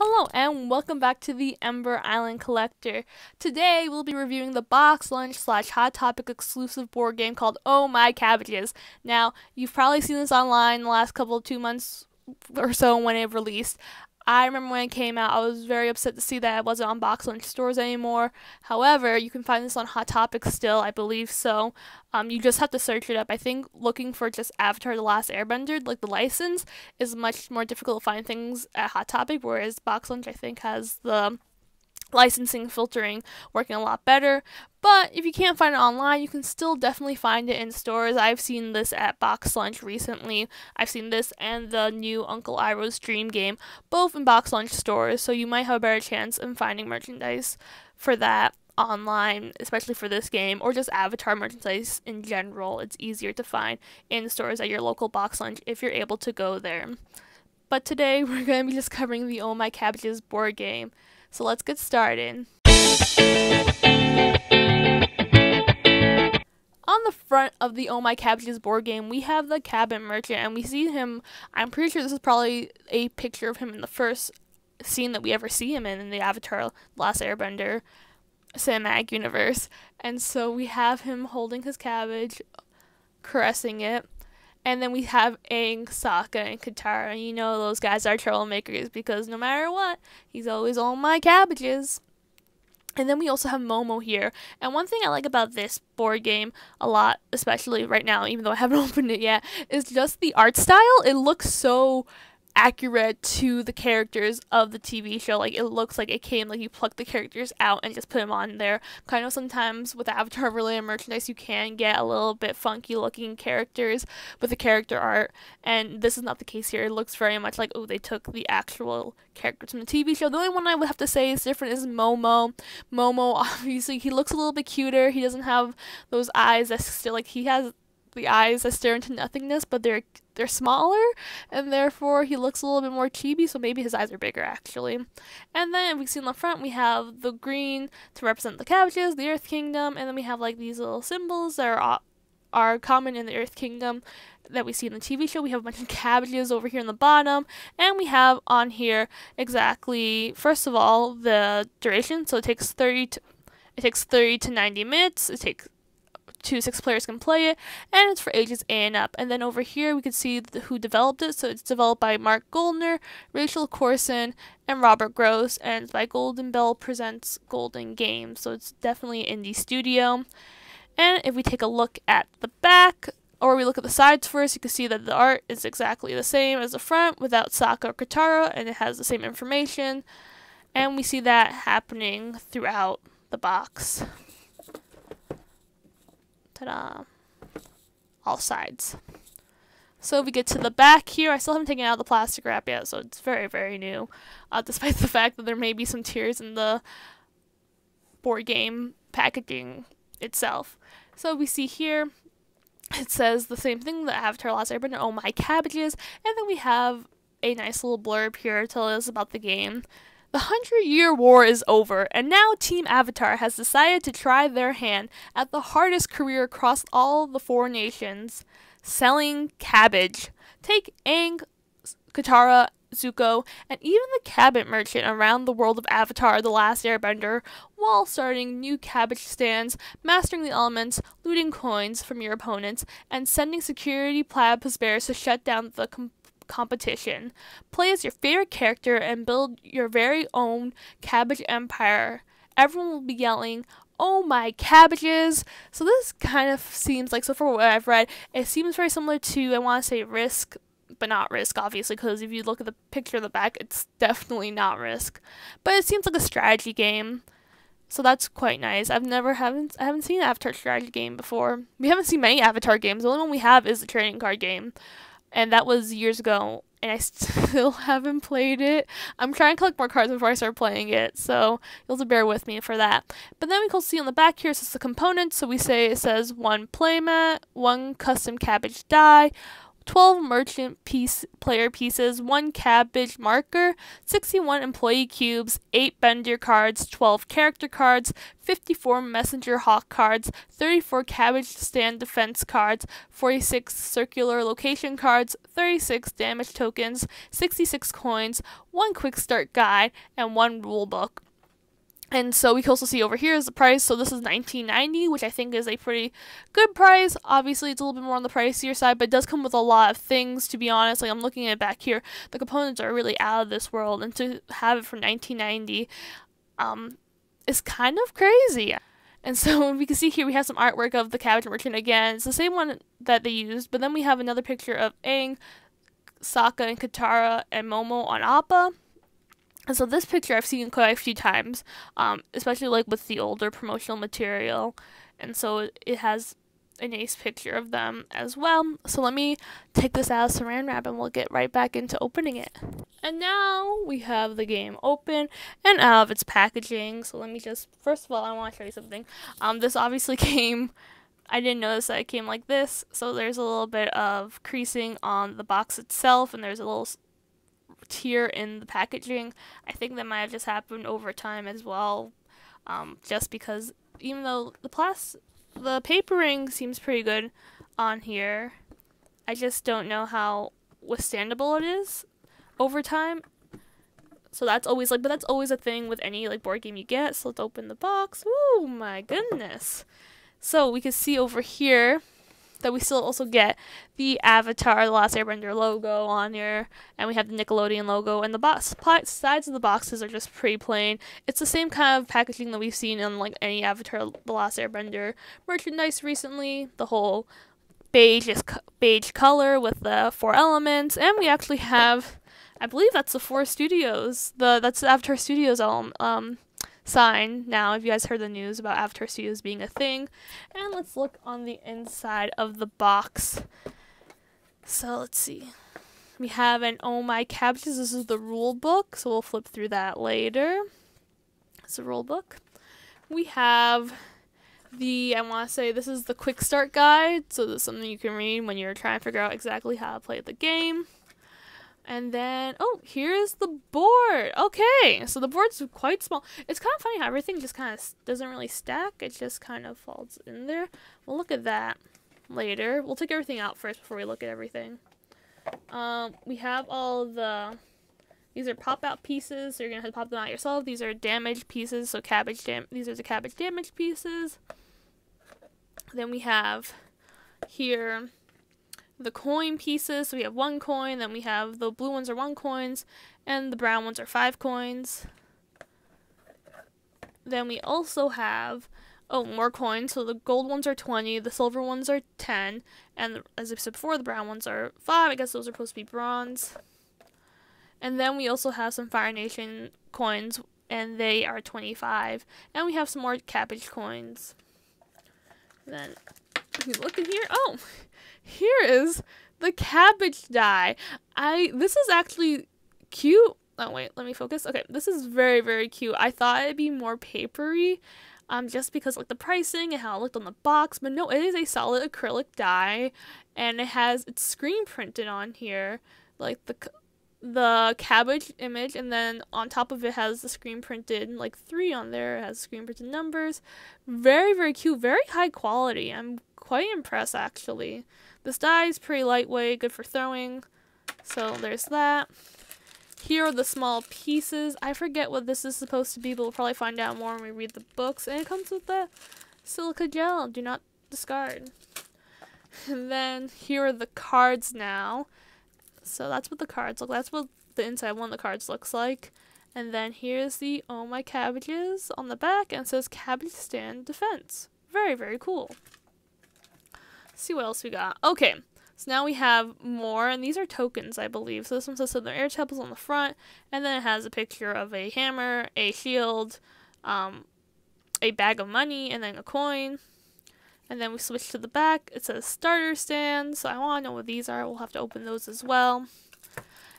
Hello and welcome back to the Ember Island Collector. Today we'll be reviewing the BoxLunch / Hot Topic exclusive board game called Oh My Cabbages. Now, you've probably seen this online the last 2 months or so when it released. I remember when it came out, I was very upset to see that it wasn't on BoxLunch stores anymore. However, you can find this on Hot Topic still, I believe so. You just have to search it up. I think looking for just Avatar: The Last Airbender, like the license, is much more difficult to find things at Hot Topic, whereas BoxLunch, I think, has the licensing filtering working a lot better. But if you can't find it online, you can still definitely find it in stores. I've seen this at BoxLunch recently. I've seen this and the new Uncle Iroh's Dream game, both in BoxLunch stores, so you might have a better chance in finding merchandise for that online, especially for this game, or just Avatar merchandise in general. It's easier to find in stores at your local BoxLunch if you're able to go there. But today we're going to be just covering the Oh My Cabbages board game. So let's get started. On the front of the Oh My Cabbages board game, we have the cabin merchant, and we see him. I'm pretty sure this is probably a picture of him in the first scene that we ever see him in the Avatar: The Last Airbender cinematic universe. And so we have him holding his cabbage, caressing it. And then we have Aang, Sokka, and Katara. And you know those guys are troublemakers because no matter what, he's always on my cabbages. And then we also have Momo here. And one thing I like about this board game a lot, especially right now, even though I haven't opened it yet, is just the art style. It looks so accurate to the characters of the TV show. Like, it looks like it came, like you plucked the characters out and just put them on there. Kind of sometimes with Avatar related merchandise, you can get a little bit funky looking characters with the character art, and this is not the case here. It looks very much like, oh, they took the actual characters from the TV show. The only one I would have to say is different is Momo. Momo, obviously, he looks a little bit cuter. He doesn't have those eyes that still, like, he has the eyes that stare into nothingness, but they're smaller, and therefore he looks a little bit more chibi, so maybe his eyes are bigger actually. And then we see on the front we have the green to represent the cabbages, the Earth Kingdom, and then we have like these little symbols that are common in the Earth Kingdom that we see in the TV show. We have a bunch of cabbages over here in the bottom, and we have on here exactly, first of all, the duration. So it takes 30 to 90 minutes. It takes 2 to 6 players can play it, and it's for ages A and up. And then over here we can see who developed it. So it's developed by Mark Goldner, Rachel Corson, and Robert Gross, and it's by Golden Bell Presents Golden Games. So it's definitely an indie studio. And if we take a look at the back, or we look at the sides first, you can see that the art is exactly the same as the front without Sokka or Katara, and it has the same information. And we see that happening throughout the box. Ta-da. All sides. So if we get to the back here, I still haven't taken out the plastic wrap yet, so it's very, very new, despite the fact that there may be some tears in the board game packaging itself. So we see here, it says the same thing, the Avatar: Last Airbender, Oh My Cabbages, and then we have a nice little blurb here to tell us about the game. The 100-Year War is over, and now Team Avatar has decided to try their hand at the hardest career across all the 4 nations, selling cabbage. Take Aang, Katara, Zuko, and even the cabinet merchant around the world of Avatar: The Last Airbender, while starting new cabbage stands, mastering the elements, looting coins from your opponents, and sending security platypus bears to shut down the competition. Play as your favorite character and build your very own cabbage empire. Everyone will be yelling, "Oh my cabbages!" So this kind of seems like, so for what I've read, it seems very similar to, I want to say Risk, but not Risk, obviously, because if you look at the picture in the back, it's definitely not Risk. But it seems like a strategy game, so that's quite nice. I haven't seen an Avatar strategy game before. We haven't seen many Avatar games. The only one we have is the trading card game, and that was years ago, and I still haven't played it. I'm trying to collect more cards before I start playing it, so you'll have to bear with me for that. But then we can see on the back here, it says the components. So we say, it says 1 playmat, 1 custom cabbage die, 12 merchant player pieces, 1 cabbage marker, 61 employee cubes, 8 bender cards, 12 character cards, 54 messenger hawk cards, 34 cabbage stand defense cards, 46 circular location cards, 36 damage tokens, 66 coins, 1 quick start guide, and 1 rule book. And so we can also see over here is the price. So this is $19.90, which I think is a pretty good price. Obviously, it's a little bit more on the pricier side, but it does come with a lot of things, to be honest. Like, I'm looking at it back here. The components are really out of this world, and to have it for $19.90 is kind of crazy. And so we can see here we have some artwork of the Cabbage Merchant again. It's the same one that they used, but then we have another picture of Aang, Sokka, and Katara, and Momo on Appa. And so this picture I've seen quite a few times, especially like with the older promotional material. And so it has a nice picture of them as well. So let me take this out of Saran Wrap and we'll get right back into opening it. And now we have the game open and out of its packaging. So let me just, first of all, I want to show you something. This obviously came, I didn't notice that it came like this. So there's a little bit of creasing on the box itself, and there's a little tear in the packaging. I think that might have just happened over time as well, just because even though the papering seems pretty good on here, I just don't know how withstandable it is over time. So that's always like, but that's always a thing with any like board game you get. So let's open the box. Oh my goodness. So we can see over here that we still also get the Avatar, The Last Airbender logo on here, and we have the Nickelodeon logo, and the sides of the boxes are just pretty plain. It's the same kind of packaging that we've seen in like any Avatar, The Last Airbender merchandise recently. The whole beige color with the 4 elements, and we actually have, I believe that's the 4 studios. That's the Avatar Studios sign now, if you guys heard the news about Avatar Studios being a thing. And let's look on the inside of the box. So let's see. We have an Oh My Cabbages. This is the rule book, so we'll flip through that later. It's a rule book. We have I want to say this is the quick start guide, so this is something you can read when you're trying to figure out exactly how to play the game. And then, oh, here's the board. Okay, so the board's quite small. It's kind of funny how everything just kind of doesn't really stack. It just kind of falls in there. We'll look at that later. We'll take everything out first before we look at everything. We have these are pop-out pieces, so you're going to have to pop them out yourself. These are damaged pieces, so these are the cabbage damaged pieces. Then we have here the coin pieces. So we have 1 coin, then we have the blue ones are 1 coins, and the brown ones are 5 coins. Then we also have, more coins. So the gold ones are 20, the silver ones are 10, and as I said before, the brown ones are 5. I guess those are supposed to be bronze. And then we also have some Fire Nation coins, and they are 25. And we have some more cabbage coins. Then if you look in here, here is the cabbage die. This is actually cute. Oh wait, let me focus. Okay, this is very, very cute. I thought it'd be more papery, just because like the pricing and how it looked on the box, but no, it is a solid acrylic die, and it has its screen printed on here, like the cabbage image, and then on top of it has the screen printed, like 3 on there. It has screen printed numbers. Very, very cute. Very high quality. I'm quite impressed, actually. This die is pretty lightweight, good for throwing. So there's that. Here are the small pieces. I forget what this is supposed to be, but we'll probably find out more when we read the books. And it comes with the silica gel. Do not discard. And then here are the cards now. So that's what the cards look like. That's what the inside one of the cards looks like. And then here's the Oh My Cabbages on the back, and it says Cabbage Stand Defense. Very, very cool. Let's see what else we got. Okay, so now we have more, and these are tokens, I believe. So this one says Southern Air Temples on the front, and then it has a picture of a hammer, a shield, a bag of money, and then a coin. And then we switch to the back. It says starter stand, so I want to know what these are. We'll have to open those as well.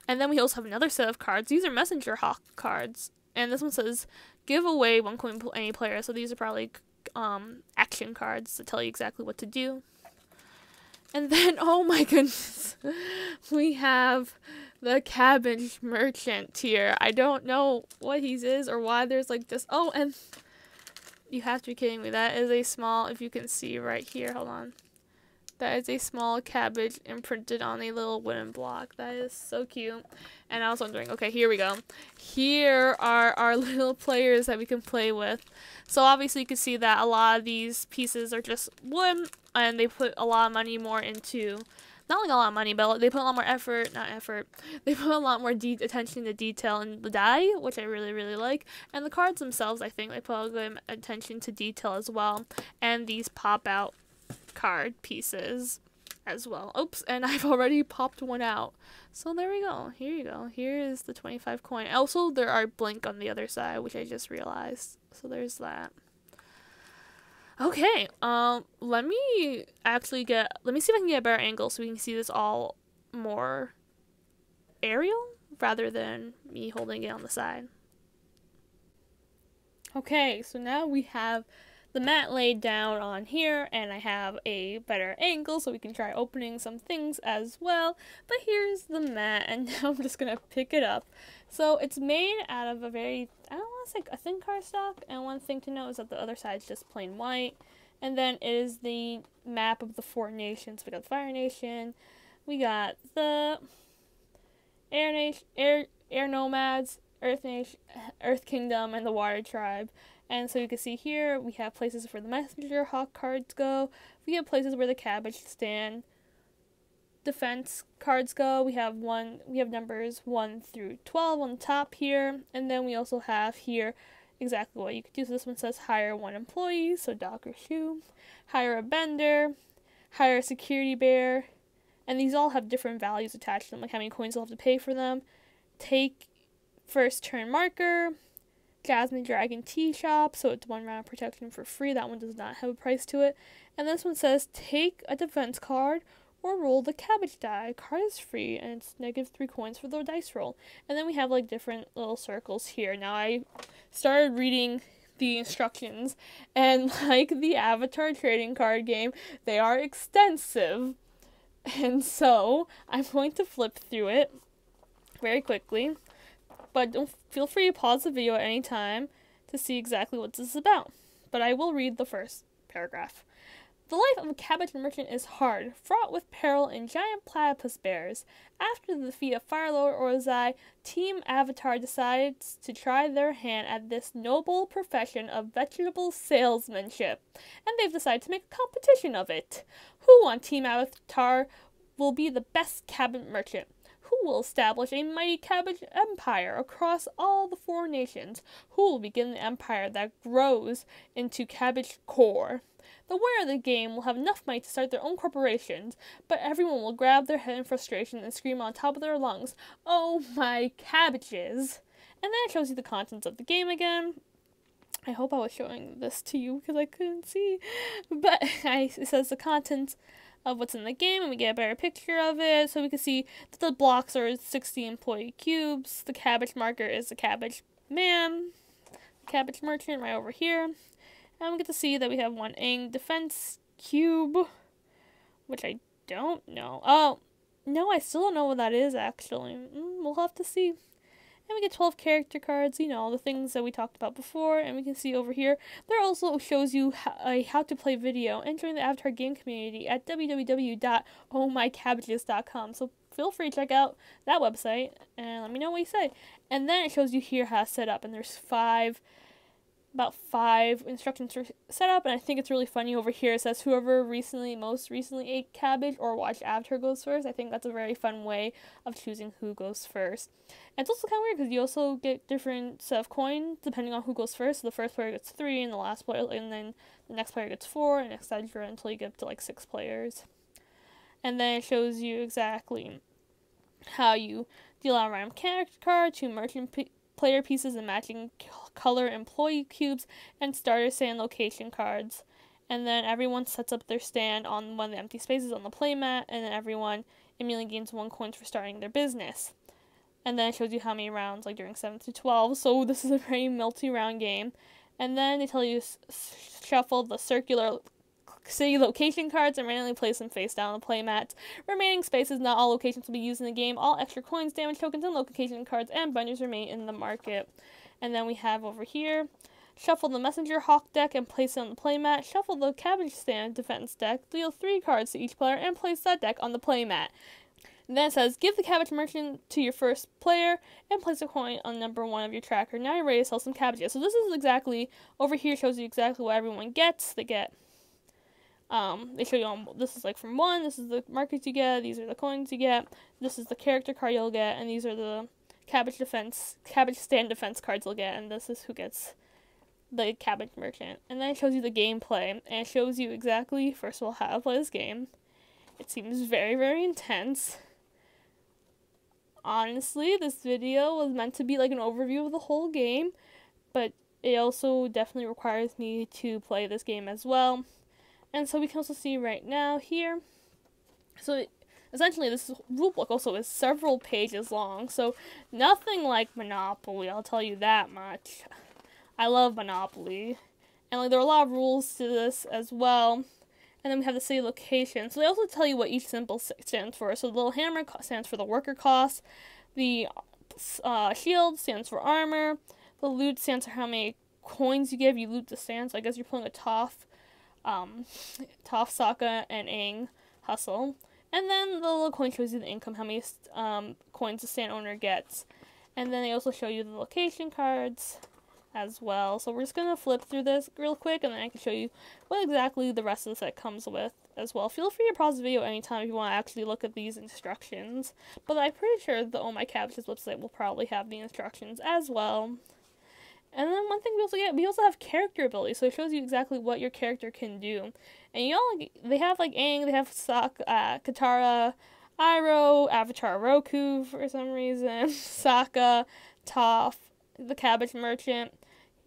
And then we also have another set of cards. These are messenger hawk cards. And this one says give away 1 coin to any player. So these are probably action cards to tell you exactly what to do. And then, oh my goodness, we have the cabbage merchant here. I don't know what he is or why there's like just, oh, and you have to be kidding me. That is a small, if you can see right here, hold on. That is a small cabbage imprinted on a little wooden block. That is so cute. And I was wondering, okay, here we go. Here are our little players that we can play with. So obviously you can see that a lot of these pieces are just wood, and they put a lot of money more into, not like a lot of money, but they put a lot more they put a lot more attention to detail in the die, which I really, really like. And the cards themselves, I think they put a good attention to detail as well. And these pop out card pieces as well. Oops, and I've already popped one out. So there we go. Here you go. Here is the 25 coin. Also, there are blink on the other side, which I just realized. So there's that. Okay, let me see if I can get a better angle so we can see this all more aerial rather than me holding it on the side. Okay, so now we have the mat laid down on here, and I have a better angle so we can try opening some things as well. But here's the mat, and now I'm just gonna pick it up. So it's made out of a very, I don't want to say a thin cardstock, and one thing to note is that the other side is just plain white. And then it is the map of the 4 nations. We got the Fire Nation, we got the Air Nomads, Earth Kingdom, and the Water Tribe. And so you can see here, we have places where the Messenger Hawk cards go. We have places where the Cabbage Stand defense cards go. We have numbers 1 through 12 on the top here. And then we also have here exactly what you could do. So this one says hire 1 employee, so Doc or Shoe. Hire a bender. Hire a security bear. And these all have different values attached to them, like how many coins you'll have to pay for them. Take first turn marker. Jasmine Dragon Tea Shop, so it's 1 round of protection for free. That one does not have a price to it. And this one says take a defense card or roll the cabbage die. Card is free, and it's -3 coins for the dice roll. And then we have like different little circles here. Now I started reading the instructions, and like the Avatar trading card game, they are extensive. And so I'm going to flip through it very quickly. But don't feel free to pause the video at any time to see exactly what this is about. But I will read the first paragraph. The life of a cabbage merchant is hard, fraught with peril and giant platypus bears. After the defeat of Firelord Ozai, Team Avatar decides to try their hand at this noble profession of vegetable salesmanship, and they've decided to make a competition of it. Who on Team Avatar will be the best cabbage merchant? Who will establish a mighty cabbage empire across all the 4 nations? Who will begin the empire that grows into Cabbage Core? The winner of the game will have enough money to start their own corporations, but everyone will grab their head in frustration and scream on top of their lungs, "Oh my cabbages!" And then it shows you the contents of the game again. I hope I was showing this to you because I couldn't see. But it says the contents of what's in the game, and we get a better picture of it. So we can see that the blocks are 60 employee cubes. The cabbage marker is the cabbage man. The cabbage merchant right over here. And we get to see that we have 1 Aang defense cube, which I don't know. Oh, no, I still don't know what that is, actually. We'll have to see. And we get 12 character cards, you know, the things that we talked about before. And we can see over here, there also shows you how to play video and join the Avatar game community at www.ohmycabbages.com. So feel free to check out that website and let me know what you say. And then it shows you here how to set up. And there's about 5 instructions for setup, and I think it's really funny over here. It says whoever most recently ate cabbage or watched Avatar goes first. I think that's a very fun way of choosing who goes first. And it's also kind of weird because you also get different set of coins depending on who goes first. So the first player gets 3, and then the next player gets 4, and etc. until you get up to like 6 players. And then it shows you exactly how you deal out a random character card, 2 merchant player pieces and matching color employee cubes, and starter stand location cards. And then everyone sets up their stand on one of the empty spaces on the playmat, and then everyone immediately gains 1 coin for starting their business. And then it shows you how many rounds, like during 7 to 12, so this is a very multi-round game. And then they tell you shuffle the circular city location cards and randomly place them face down on the playmat. Remaining spaces, not all locations will be used in the game. All extra coins, damage tokens, and location cards and binders remain in the market. And then we have over here, shuffle the Messenger Hawk deck and place it on the playmat. Shuffle the Cabbage Stand Defense deck, deal 3 cards to each player, and place that deck on the playmat. And then it says, give the Cabbage Merchant to your first player and place a coin on number 1 of your tracker. Now you're ready to sell some cabbages. So this is exactly, over here shows you exactly what everyone gets. They get, they show you, this is like from 1, this is the markets you get, these are the coins you get, this is the character card you'll get, and these are the Cabbage Stand Defense cards you'll get, and this is who gets the Cabbage Merchant. And then it shows you the gameplay, and it shows you exactly, first of all, how to play this game. It seems very, very intense. Honestly, this video was meant to be like an overview of the whole game, but it also definitely requires me to play this game as well. And so we can also see right now here, so essentially this rulebook also is several pages long, so nothing like Monopoly, I'll tell you that much. I love Monopoly, and like there are a lot of rules to this as well. And then we have the city location. So they also tell you what each symbol stands for. So the little hammer stands for the worker cost. The shield stands for armor. The loot stands for how many coins you give. You loot the stand. So I guess you're pulling a Toff, Saka, and Aang hustle. And then the little coin shows you the income, how many coins the stand owner gets. And then they also show you the location cards as well. So we're just going to flip through this real quick, and then I can show you what exactly the rest of the set comes with as well. Feel free to pause the video anytime if you want to actually look at these instructions, but I'm pretty sure the Oh My Cabbages website will probably have the instructions as well. And then one thing we also have character ability, so it shows you exactly what your character can do. And they have like Aang, they have Katara, Iroh, Avatar Roku for some reason, Sokka, Toph, the Cabbage Merchant.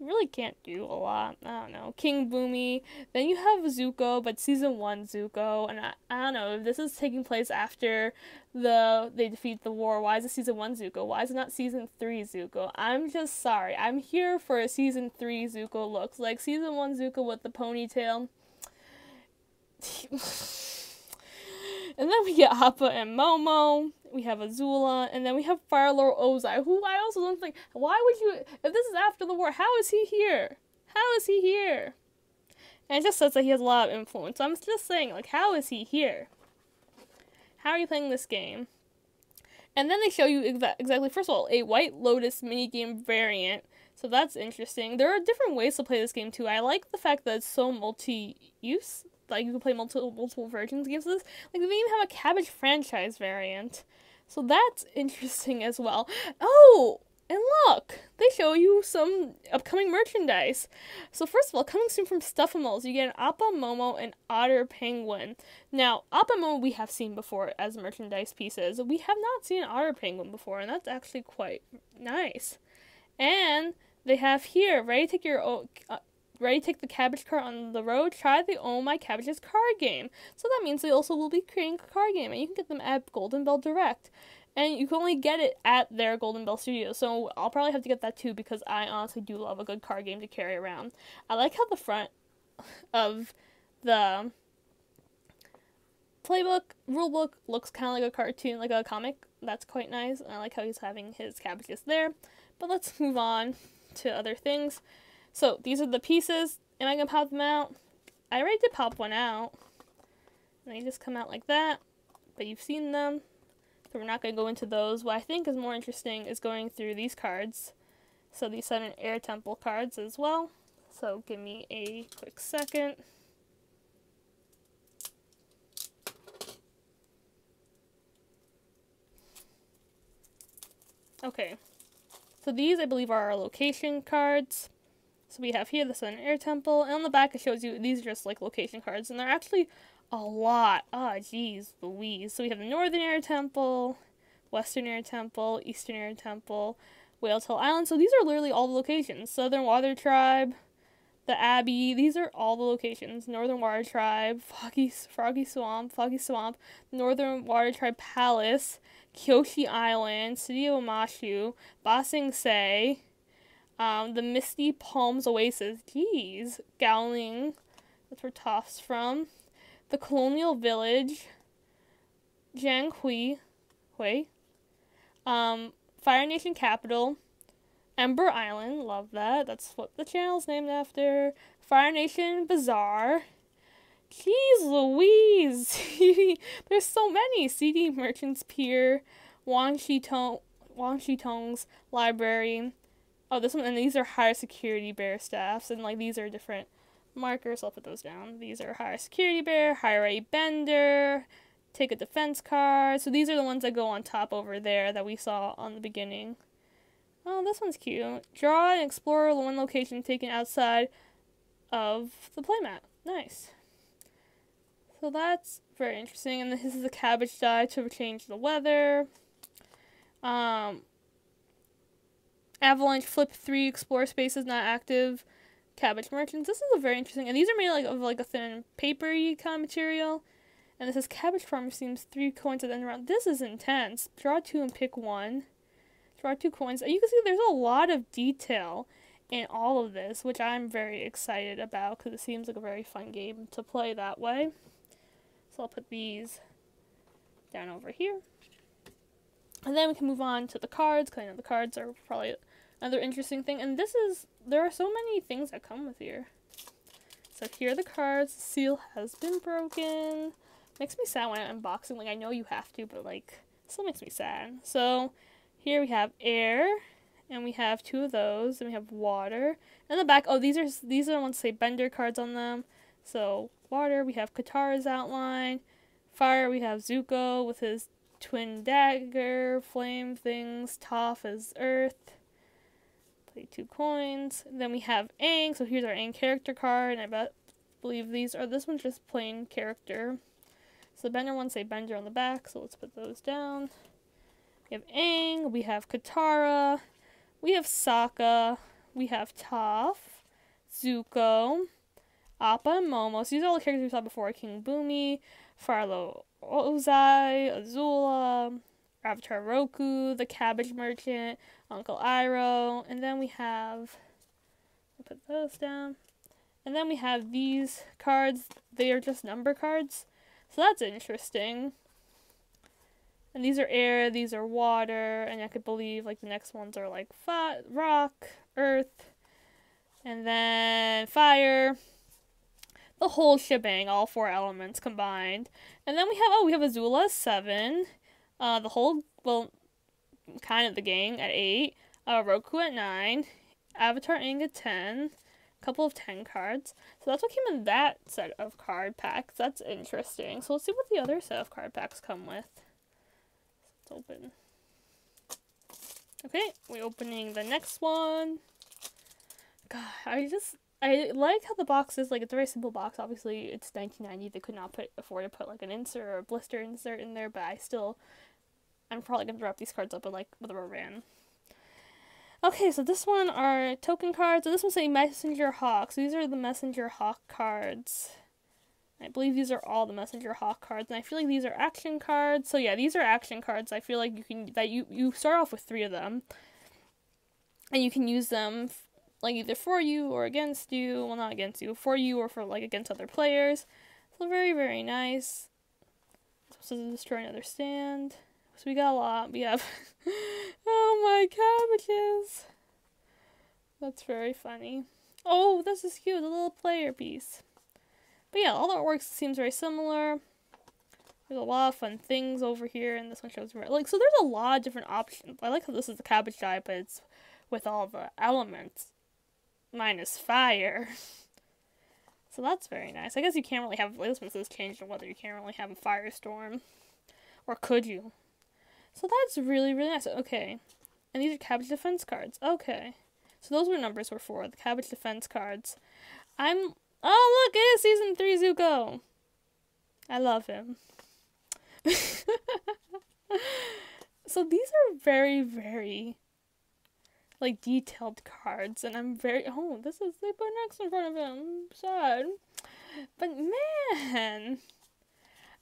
You really can't do a lot. I don't know. King Boomy. Then you have Zuko, but Season 1 Zuko. And I don't know, if this is taking place after they defeat the war, why is it Season 1 Zuko? Why is it not Season 3 Zuko? I'm just sorry. I'm here for a Season 3 Zuko looks. Like Season 1 Zuko with the ponytail. And then we get Appa and Momo, we have Azula, and then we have Fire Lord Ozai, who I also don't think, why would you, if this is after the war, how is he here? How is he here? And it just says that he has a lot of influence, so I'm just saying, like, how is he here? How are you playing this game? And then they show you exactly, first of all, a White Lotus minigame variant, so that's interesting. There are different ways to play this game, too. I like the fact that it's so multi-use. Like, you can play multiple versions of games of this. Like, they even have a Cabbage franchise variant. So that's interesting as well. Oh! And look! They show you some upcoming merchandise. So first of all, coming soon from Stuffimals, you get an Appa, Momo, and Otter Penguin. Now, Appa Momo we have seen before as merchandise pieces. We have not seen an Otter Penguin before, and that's actually quite nice. And they have here, ready to take the cabbage cart on the road? Try the Oh My Cabbages card game. So that means they also will be creating a card game, and you can get them at Golden Bell Direct. And you can only get it at their Golden Bell Studio, so I'll probably have to get that too, because I honestly do love a good card game to carry around. I like how the front of the rulebook looks kind of like a cartoon, like a comic. That's quite nice, and I like how he's having his cabbages there. But let's move on to other things. So, these are the pieces. Am I going to pop them out? I already did pop one out. And they just come out like that. But you've seen them. So we're not going to go into those. What I think is more interesting is going through these cards. So these are Air Temple cards as well. So give me a quick second. Okay. So these, I believe, are our location cards. So we have here the Southern Air Temple, and on the back it shows you these are just like location cards, and they're actually a lot. Ah, geez, Louise. So we have the Northern Air Temple, Western Air Temple, Eastern Air Temple, Whale Tail Island. So these are literally all the locations. Southern Water Tribe, the Abbey. These are all the locations. Northern Water Tribe, Froggy Swamp, Northern Water Tribe Palace, Kyoshi Island, City of Amashu, Ba Sing Se, the Misty Palms Oasis, geez, Gowling, That's where Toph's from. The Colonial Village. Jianghui. Fire Nation Capital. Ember Island. Love that. That's what the channel's named after. Fire Nation Bazaar. Jeez Louise. There's so many. CD Merchants Pier. Wang Shitong's Library. Oh, this one, and these are higher security bear staffs, and like these are different markers. I'll put those down. These are higher security bear, higher Airbender, take a defense card. So these are the ones that go on top over there that we saw on the beginning. Oh, this one's cute. Draw and explore one location taken outside of the playmat. Nice. So that's very interesting. And this is the cabbage die to change the weather. Avalanche flip 3 explore spaces not active. Cabbage merchants. This is a very interesting. And these are made of a thin papery kind of material. And this is cabbage farmer seems 3 coins at the end round. This is intense. Draw 2 and pick 1. Draw 2 coins. And you can see there's a lot of detail in all of this, which I'm very excited about because it seems like a very fun game to play that way. So I'll put these down over here. And then we can move on to the cards, because I know the cards are probably another interesting thing. And there are so many things that come with here. So here are the cards. The seal has been broken. Makes me sad when I'm unboxing. Like, I know you have to, but like, still makes me sad. So here we have air, and we have 2 of those, and we have water. And the back, oh, these are the ones that say Bender cards on them. So water, we have Katara's outline. Fire, we have Zuko with his twin dagger, flame things. Toph is earth. Play 2 coins. And then we have Aang, so here's our Aang character card, and I believe this one's just plain character. So the Bender ones say Bender on the back, so let's put those down. We have Aang, we have Katara, we have Sokka, we have Toph, Zuko, Appa and Momo. So these are all the characters we saw before. King Boomy, Farlo Ozai, Azula, Avatar Roku, the Cabbage Merchant, Uncle Iroh, and then we have, I'll put those down, and then we have these cards. They are just number cards, so that's interesting. And these are air, these are water, and I could believe like the next ones are like rock, earth, and then fire. The whole shebang, all 4 elements combined. And then we have Azula 7, the whole, well, kind of the gang at 8, Roku at 9, Avatar Aang at 10, a couple of 10 cards. So that's what came in that set of card packs. That's interesting. So let's see what the other set of card packs come with. Let's open. Okay, we're opening the next one. God, I like how the box is, like, it's a very simple box. Obviously, it's 1990. They could not afford to put, like, an insert or a blister insert in there, but I'm probably going to wrap these cards up with a rubber band. Okay, so this one are token cards. So this one's a Messenger Hawk. So these are the Messenger Hawk cards. I believe these are all the Messenger Hawk cards, and I feel like these are action cards. So yeah, these are action cards. I feel like you start off with 3 of them, and you can use them like either for you or against you. Well, not against you, for you or for like against other players. So very, very nice. So destroy another stand. So we got a lot. We have oh my cabbages. That's very funny. Oh, this is cute, a little player piece. But yeah, all the artwork seems very similar. There's a lot of fun things over here, and this one shows so there's a lot of different options. I like how this is the cabbage die, but it's with all the elements minus fire. So that's very nice. I guess you can't really have, this one says change the weather. You can't really have a firestorm. Or could you? So that's really, really nice. Okay. And these are cabbage defense cards. Okay. So those were numbers were for the cabbage defense cards. Oh, look, it is Season 3 Zuko. I love him. So these are very, very, like, detailed cards. And I'm very, they put an X in front of him. I'm sad. But, man,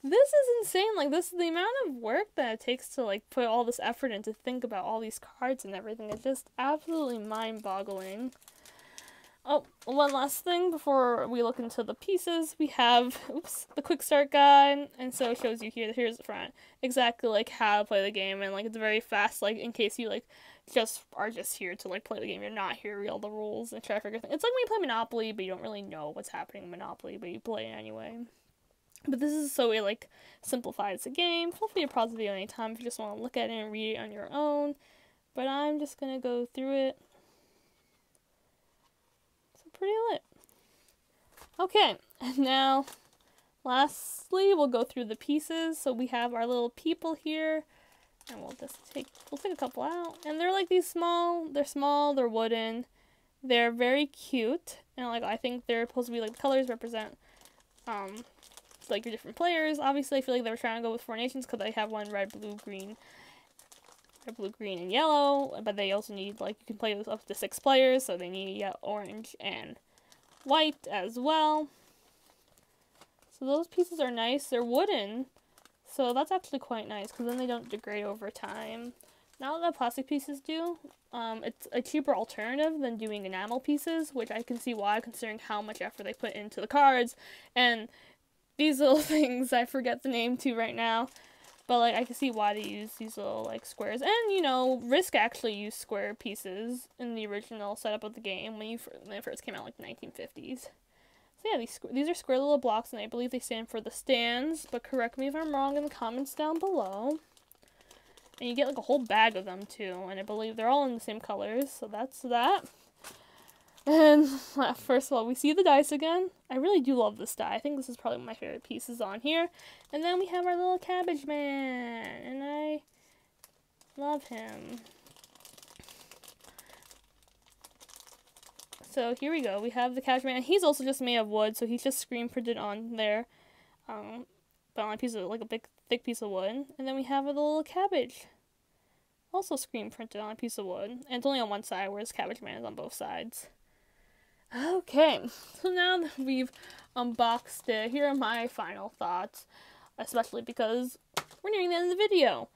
this is insane. Like, the amount of work that it takes to, like, put all this effort into think about all these cards and everything is just absolutely mind-boggling. Oh, one last thing before we look into the pieces. We have, the quick start guide, and so it shows you here's the front, exactly like how to play the game, and like it's very fast, like in case you like just here to like play the game, you're not here to read all the rules and try to figure things. It's like when you play Monopoly, but you don't really know what's happening in Monopoly, but you play it anyway. But this is so it like simplifies the game. Feel free to pause the video anytime if you just want to look at it and read it on your own. But I'm just gonna go through it. Pretty lit. Okay, and now lastly we'll go through the pieces. So we have our little people here, and we'll take a couple out, and they're like these small, they're wooden, they're very cute, and like I think they're supposed to be like the colors represent like your different players. Obviously I feel like they were trying to go with 4 nations because they have one red, blue, green, and yellow, but they also need, like, you can play with up to 6 players, so they need orange and white as well. So those pieces are nice. They're wooden, so that's actually quite nice because then they don't degrade over time. Now that plastic pieces do, it's a cheaper alternative than doing enamel pieces, which I can see why, considering how much effort they put into the cards. And these little things, I forget the name to right now, but like I can see why they use these little like squares. And you know, Risk actually used square pieces in the original setup of the game when it first came out, like the 1950s. So yeah, these are square little blocks, and I believe they stand for the stands, but correct me if I'm wrong in the comments down below. And you get like a whole bag of them too, and I believe they're all in the same colors, so that's that. And first of all, we see the dice again. I really do love this die. I think this is probably one of my favorite pieces on here. And then we have our little cabbage man, and I love him. So here we go. We have the cabbage man. He's also just made of wood, so he's just screen printed on there, but on a piece of like a big thick piece of wood. And then we have a little cabbage, also screen printed on a piece of wood, and it's only on one side, whereas cabbage man is on both sides. Okay, so now that we've unboxed it, here are my final thoughts, especially because we're nearing the end of the video.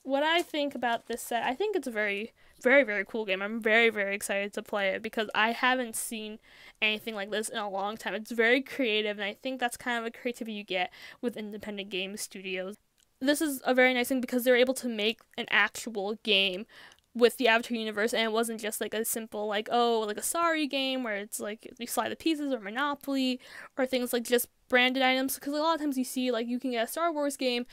What I think about this set, I think it's a very, very, very cool game. I'm very, very excited to play it because I haven't seen anything like this in a long time. It's very creative, and I think that's kind of the creativity you get with independent game studios. This is a very nice thing because they're able to make an actual game with the Avatar universe, and it wasn't just like a simple like, oh, like a Sorry game where it's like you slide the pieces, or Monopoly, or things like just branded items, because a lot of times you see like you can get a Star Wars game,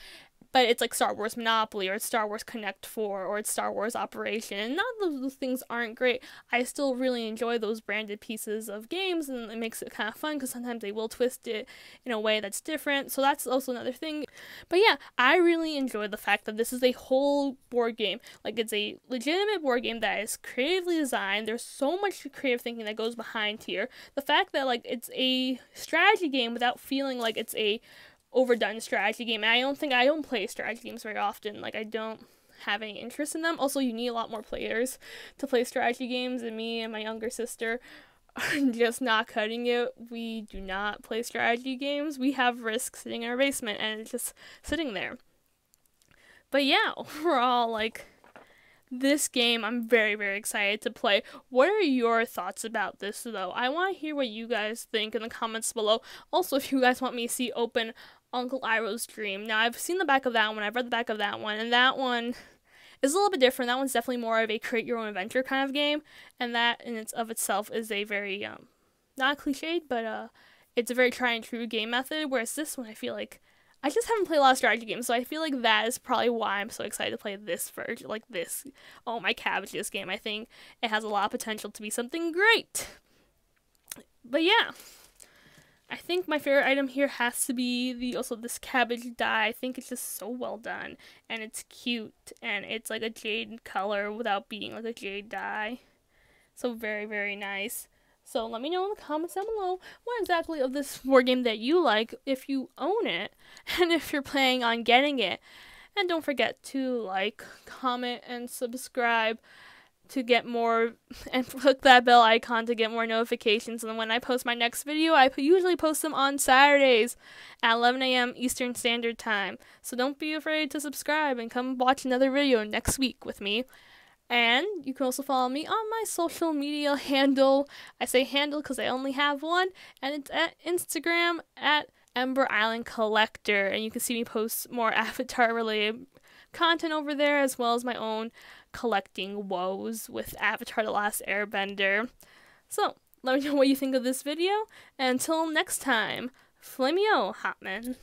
but it's like Star Wars Monopoly, or it's Star Wars Connect 4, or it's Star Wars Operation, and not that those things aren't great. I still really enjoy those branded pieces of games, and it makes it kind of fun, because sometimes they will twist it in a way that's different, so that's also another thing. But yeah, I really enjoy the fact that this is a whole board game. Like, it's a legitimate board game that is creatively designed. There's so much creative thinking that goes behind here. The fact that, like, it's a strategy game without feeling like it's a overdone strategy game. And I don't play strategy games very often. Like, I don't have any interest in them. Also, you need a lot more players to play strategy games, and me and my younger sister are just not cutting it. We do not play strategy games. We have Risk sitting in our basement, and it's just sitting there. But yeah, overall, like, this game I'm very, very excited to play. What are your thoughts about this, though? I want to hear what you guys think in the comments below. Also, if you guys want me to see open Uncle Iroh's Dream. Now, I've seen the back of that one. I've read the back of that one, and that one is a little bit different. That one's definitely more of a create your own adventure kind of game, and that in itself is a very, not cliched, but it's a very tried and true game method, whereas this one, I feel like, I just haven't played a lot of strategy games, so I feel like that is probably why I'm so excited to play this version, like this, oh my cabbages game. I think it has a lot of potential to be something great. But yeah, I think my favorite item here has to be this cabbage die. I think it's just so well done, and it's cute, and it's like a jade color without being like a jade die. So very, very nice. So let me know in the comments down below what exactly of this board game that you like, if you own it, and if you're planning on getting it. And don't forget to like, comment, and subscribe to get more, and click that bell icon to get more notifications. And when I post my next video, I usually post them on Saturdays at 11 a.m. Eastern Standard Time. So don't be afraid to subscribe and come watch another video next week with me. And you can also follow me on my social media handle. I say handle because I only have one, and it's at Instagram at Ember Island Collector. And you can see me post more Avatar related content over there, as well as my own collecting woes with Avatar: The Last Airbender. So let me know what you think of this video, and until next time, Flameo Hotman.